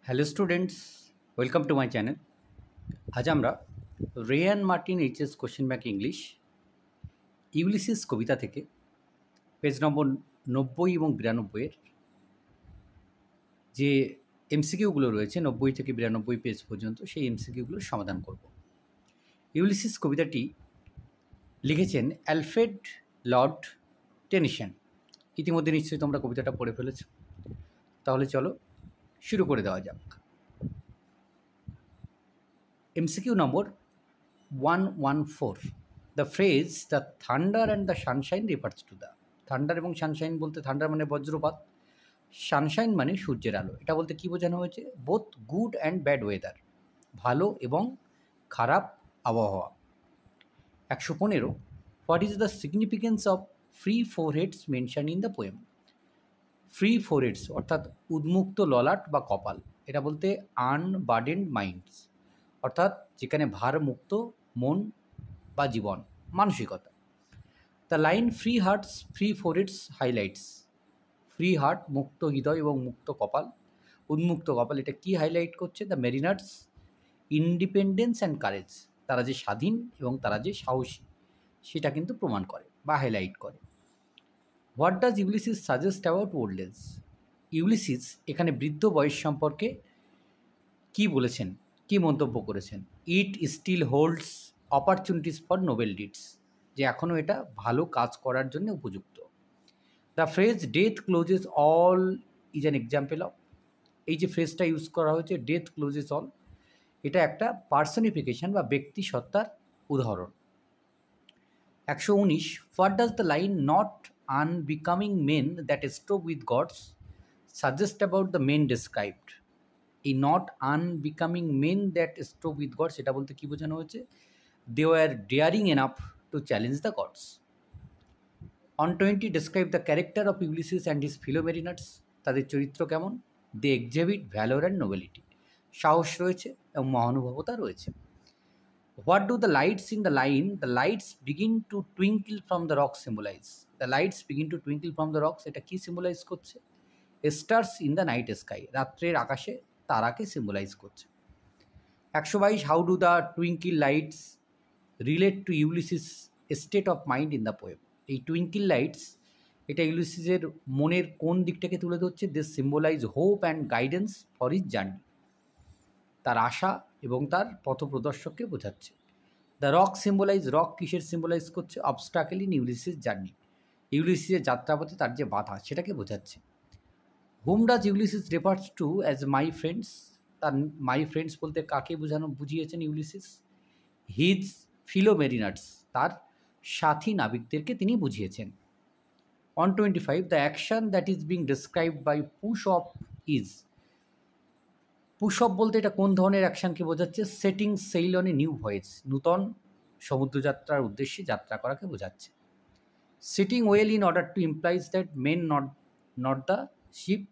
Hello students, welcome to my channel. আজ আমরা Ray and Martin HS question bank English Ulysses কবিতা থেকে page নম্বর 90 এবং 92-এর যে এমসিকিউগুলো রয়েছে 90 থেকে 92 পেজ পর্যন্ত সেই এমসিকিউগুলোর সমাধান করব। ইউলিসিস কবিতাটি লিখেছেন অ্যালফ্রেড লর্ড টেনিসন। ইতিমধ্যে নিশ্চয়ই তোমরা কবিতাটা পড়ে ফেলেছ, তাহলে চলো শুরু করে দেওয়া যাক। MCQ number 114. The phrase "the thunder and the sunshine" refers to the thunder এবং সানশাইন বলতে থান্ডার মানে বজ্রপাত, সানশাইন মানে সূর্যের আলো। এটা বলতে কী বোঝানো হয়েছে? Both good and bad weather, ভালো এবং খারাপ আবহাওয়া। 115. What is the significance of free foreheads mention in the poem? Free foreheads অর্থাৎ উন্মুক্ত ললাট বা কপাল, এটা বলতে আনবার্ডেন্ড মাইন্ডস অর্থাৎ যেখানে ভারমুক্ত মন বা জীবন, মানসিকতা। The line free hearts free foreheads highlights, free heart মুক্ত হৃদয় এবং মুক্ত কপাল, উন্মুক্ত কপাল, এটা কি হাইলাইট করছে? The Mariners independence and courage, তারা যে স্বাধীন এবং তারা যে সাহসী সেটা কিন্তু প্রমাণ করে বা হাইলাইট করে। What does Ulysses suggest about old age? Ulysses এখানে বৃদ্ধ বয়স সম্পর্কে কি বলেছেন, কি মন্তব্য করেছেন? It still holds opportunities for noble deeds, যে এখনও এটা ভালো কাজ করার জন্য উপযুক্ত। The phrase death closes all is an example of, এই যে ফ্রেজটা ইউজ করা হয়েছে ডেথ ক্লোজেস অল, এটা একটা পার্সনিফিকেশন বা ব্যক্তি সত্তার উদাহরণ। 119. What does the line not unbecoming men that strove with gods suggest about the men described? এই not unbecoming men that strove with gods, এটা বলতে কী বোঝানো হয়েছে? They were daring enough to challenge the gods. On 20. Describe the character of Ulysses and his fellow mariners, তাদের চরিত্র কেমন? They exhibit valour and nobility, সাহস রয়েছে এবং মহানুভবতা রয়েছে। What do the lights in the line the lights begin to twinkle from the rock symbolize? The lights begin to twinkle from the rocks, এটা কী সিম্বলাইজ করছে? Stars in the night sky, রাত্রের আকাশে তারাকে সিম্বলাইজ করছে। 122. How do the twinkle lights relate to Ulysses state of mind in the poem? এই twinkle lights এটা ইউলিসিসের মনের কোন দিকটাকে তুলে ধরছে? They symbolize hope and guidance for his journey, তার আশা এবং তার পথপ্রদর্শককে বোঝাচ্ছে। দ্য রক সিম্বলাইজ, রক কিসের সিম্বলাইজ করছে? অবস্টাকেল ইন ইউলিসিস জার্নি, ইউলিসিসের যাত্রাপথে তার যে বাধা সেটাকে বোঝাচ্ছে। Whom does Ulysses refers to as my friends? তার মাই ফ্রেন্ডস বলতে কাকে বুঝিয়েছেন ইউলিসিস? হিজ ফিলো মেরিনার্স, তার সাথী নাবিকদেরকে তিনি বুঝিয়েছেন। 125. The action that is being described by push off is, push off বলতে এটা কোন ধরনের অ্যাকশানকে বোঝাচ্ছে? Setting sail on a new voyage, নূতন সমুদ্রযাত্রার উদ্দেশ্যে যাত্রা করাকে বোঝাচ্ছে। Sitting well in order to implies that men not the ship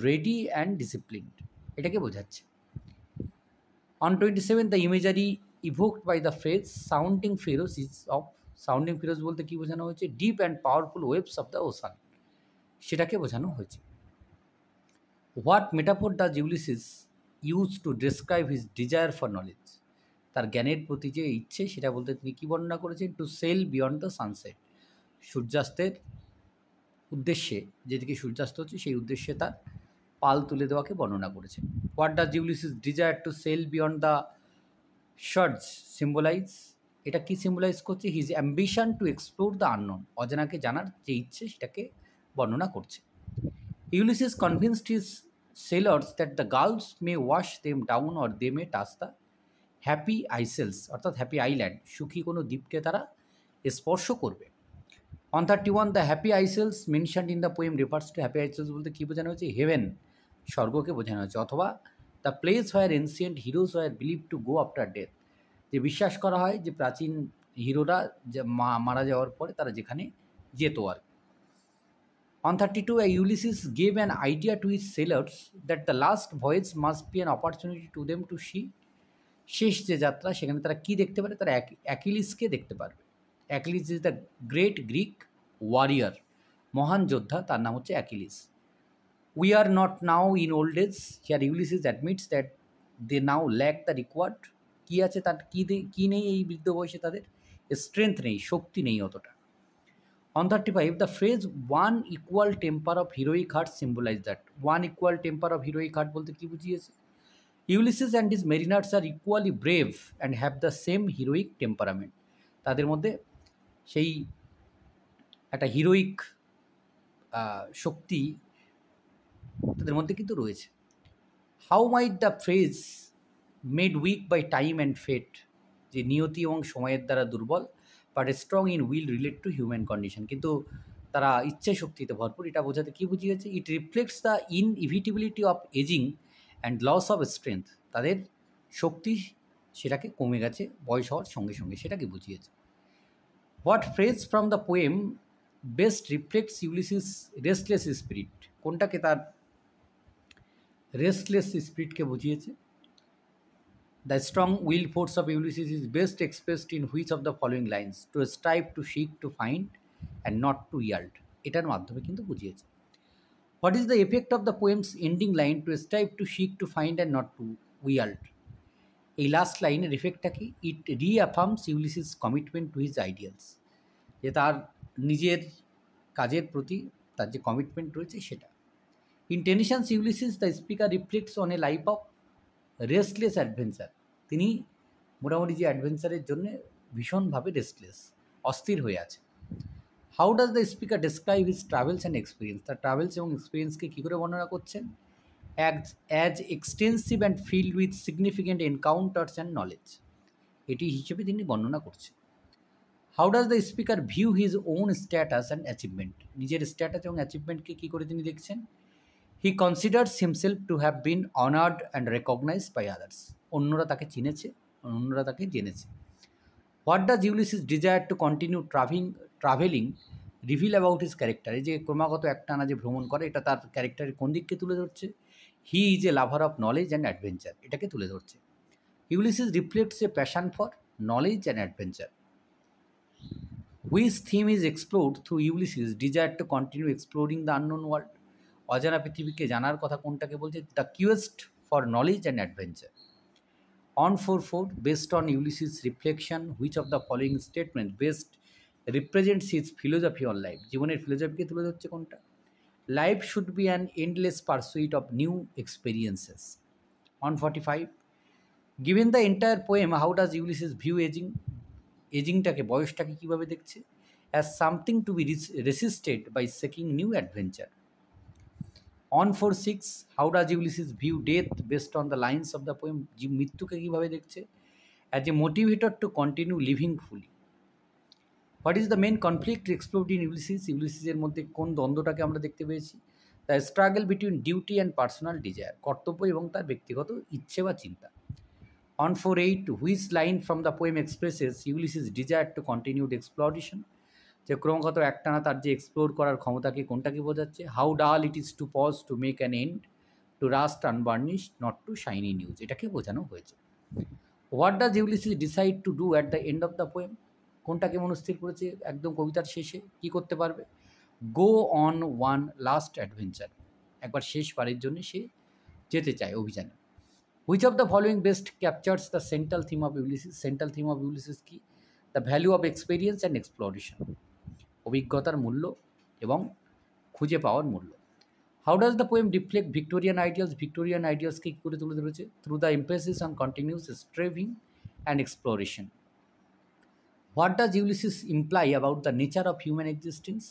ready and disciplined, এটাকে বোঝাচ্ছে। 127. The imagery evoked by the phrase sounding furrows is of, sounding furrows বলতে কী বোঝানো হয়েছে? Deep and powerful waves of the ocean, সেটাকে বোঝানো হয়েছে। What metaphor does Ulysses use to describe his desire for knowledge? তার জ্ঞানের প্রতি যে ইচ্ছে সেটা বলতে তিনি কী বর্ণনা করেছেন? To sail beyond the sunset, সূর্যাস্তের উদ্দেশ্যে, যেদিকে সূর্যাস্ত হচ্ছে সেই উদ্দেশ্যে তার পাল তুলে দেওয়াকে বর্ণনা করেছেন। What does Ulysses desire to sail beyond the shores symbolize, এটা কি সিম্বলাইজ করছে? His ambition to explore the unknown, অজানাকে জানার যে ইচ্ছে সেটাকে বর্ণনা করছে। Ulysses convinced his sailors that the gulfs may wash them down or they may touch the happy isles, অর্থাৎ হ্যাপি আইল্যান্ড, সুখী কোনো দ্বীপকে তারা স্পর্শ করবে। 131. The happy isles mentioned in the poem refers to, happy isles বলতে কী বোঝানো হয়েছে? হেভেন, স্বর্গকে বোঝানো হয়েছে। অথবা the place where ancient heroes were believe to go after death, যে বিশ্বাস করা হয় যে প্রাচীন হিরোরা যে মারা যাওয়ার পরে তারা যেখানে যেত আর। 132. Ulysses gave an idea to his sailors that the last voyage must be an opportunity to them to sea, শেষ যে যাত্রা সেখানে তারা কী দেখতে পারে? তারা অ্যাকিলিসকে দেখতে পারবে। Achilles is the great Greek warrior, মহান যোদ্ধা, তার নাম হচ্ছে Achilles. We are not now in old age. Here Ulysses admits that they now lack the required কি আছে তার কি নেই এই বৃদ্ধ বয়সে তাদের স্ট্রেংথ নেই, শক্তি নেই অতটা। On 35, the phrase one equal temper of heroic heart symbolize that. One equal temper of heroic heart বলতে কি বুঝিয়েছে? Ulysses and his mariners are equally brave and have the same heroic temperament. তাদের মধ্যে সেই একটা হিরোইক শক্তি তাদের মধ্যে কিন্তু রয়েছে। How might the phrase made weak by time and fate, যে নিয়তি এবং সময়ের দ্বারা দুর্বল, but strong in will relate to human condition, কিন্তু তারা ইচ্ছে শক্তিতে ভরপুর, এটা বোঝাতে কী বুঝিয়েছে? It reflects the inevitability of aging and loss of strength, তাদের শক্তি সেটাকে কমে গেছে বয়স হওয়ার সঙ্গে সঙ্গে, সেটাকে বুঝিয়েছে। What phrase from the poem best reflects Ulysses restless spirit, কোনটাকে তার রেস্টলেস স্পিরিটকে বুঝিয়েছে? The strong will force of Ulysses is best expressed in which of the following lines? To strive, to seek, to find, and not to yield. এটার মাধ্যমে কিন্তু বুঝিয়েছে। What is the effect of the poem's ending line? To strive, to seek, to find, and not to yield. এই last লাইনের এফেক্টটা কি? It reaffirms Ulysses commitment to his ideals, যে তার নিজের কাজের প্রতি তার যে কমিটমেন্ট রয়েছে সেটা। In Tennyson's Ulysses the speaker reflects on a life of restless adventure, তিনি মোটামুটি যে অ্যাডভেঞ্চারের জন্য ভীষণভাবে রেস্টলেস, অস্থির হয়ে আছে। How does the speaker describe his travels and experience, তার ট্রাভেলস এবং এক্সপিরিয়েন্সকে কী করে বর্ণনা করছেন? As extensive and filled with significant encounters and knowledge, এটি হিসেবে তিনি বর্ণনা করছেন। How does the speaker view his own status and achievement, নিজের স্ট্যাটাস এবং অ্যাচিভমেন্টকে কী করে তিনি দেখছেন? He considers himself to have been honoured and recognised by others, অন্যরা তাকে চিনেছে, অন্যরা তাকে জেনেছে। What does Ulysses desire to continue travelling reveal about his character, এই যে ক্রমাগত একটানা যে ভ্রমণ করে, এটা তার ক্যারেক্টারের কোন দিককে তুলে ধরছে? He is a lover of knowledge and adventure, এটাকে তুলে ধরছে। Ulysses reflects a passion for knowledge and adventure. Which theme is explored through Ulysses desire to continue exploring the unknown world, অজানা পৃথিবীকে জানার কথা কোনটাকে বলছে? The quest for knowledge and adventure. On 4.4, based on Ulysses' reflection, which of the following statement best represents his philosophy on life? জীবনের ফিলোসফিকে তুলে ধরছে কোনটা? Life should be an endless pursuit of new experiences. On 45, given the entire poem, how does Ulysses view aging? এজিংটাকে, বয়সটাকে কীভাবে দেখছে? As something to be resisted by seeking new adventure. On 4.6, how does Ulysses view death based on the lines of the poem? মৃত্যুকে কীভাবে দেখছে? As a motivator to continue living fully. What is the main conflict explored in Ulysses? ইউলিসিসের মধ্যে কোন দ্বন্দ্বটাকে আমরা দেখতে পেয়েছি? The struggle between duty and personal desire, কর্তব্য এবং তার ব্যক্তিগত ইচ্ছে বা চিন্তা। On 4.8, which line from the poem expresses Ulysses' desire to continued exploration? যে ক্রমাগত একটানা তার যে এক্সপ্লোর করার ক্ষমতাকে কোনটাকে বোঝাচ্ছে? How dull it is to pause to make an end, to rust unburnish, not to shine in use, এটাকে বোঝানো হয়েছে। What does Ulysses decide to do at the end of the poem, কোনটাকে মনস্থির করেছে একদম কবিতার শেষে কী করতে পারবে? Go on one last adventure, একবার শেষবারের জন্য সে যেতে চায় অভিযানে। Which of the following best captures the central theme of Ulysses, central theme of Ulysses কি? The value of experience and exploration, অভিজ্ঞতার মূল্য এবং খুঁজে পাওয়ার মূল্য। How does the poem reflect Victorian ideals, Victorian আইডিয়ালসকে কী করে তুলে ধরেছে? Through the emphasis on continuous striving and exploration. What does Ulysses imply about the nature of human existence,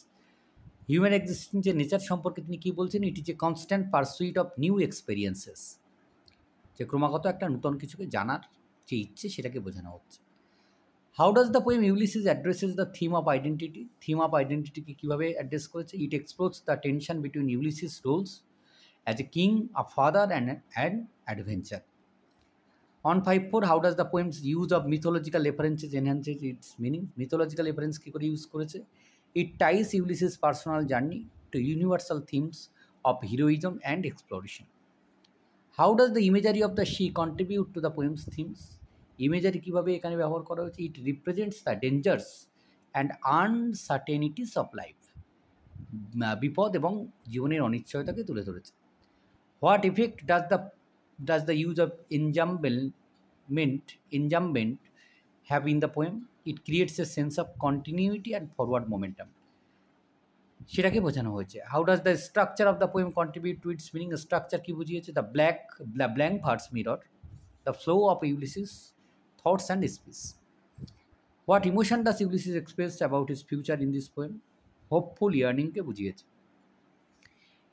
human এক্সিস্টেন্সের নেচার সম্পর্কে তিনি কী বলছেন? It is a constant pursuit of new experiences, যে ক্রমাগত একটা নূতন কিছুকে জানার যে ইচ্ছে সেটাকে বোঝানো হচ্ছে। How does the poem Ulysses addresses the theme of identity, theme of আইডেন্টিটিকে কীভাবে অ্যাড্রেস করেছে? It explores the tension between Ulysses roles as a king, a father and adventure. On 5.4, how does the poem's use of mythological references enhances its meaning? Mythological reference কী করে use করেছে? It ties Ulysses' personal journey to universal themes of heroism and exploration. How does the imagery of the sea contribute to the poem's themes? Imagery কীভাবে এখানে ব্যবহার করা হয়েছে? It represents the dangers and uncertainties of life, বিপদ এবং জীবনের অনিশ্চয়তাকে তুলে ধরেছে। What effect does the use of enjambment have in the poem? It creates a sense of continuity and forward momentum. সেটাকে বোঝানো হয়েছে। How does the structure of the poem contribute to its meaning? Structure কি বুঝিয়েছে? The blank verse mirror the flow of Ulysses thoughts and speech. What emotion does Ulysses express about his future in this poem? Hopeful ইয়ার্নিংকে বুঝিয়েছে।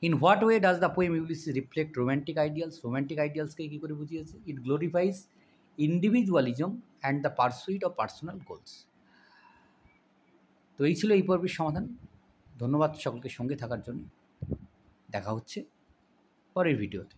In what way does the poem Ulysses reflect romantic ideals? Romantic আইডিয়ালসকে কী করে বুঝিয়েছে? It glorifies individualism and the pursuit of personal goals. তো এই ছিল এই পর্বের সমাধান। ধন্যবাদ সকলকে সঙ্গে থাকার জন্য। দেখা হচ্ছে পরের ভিডিওতে।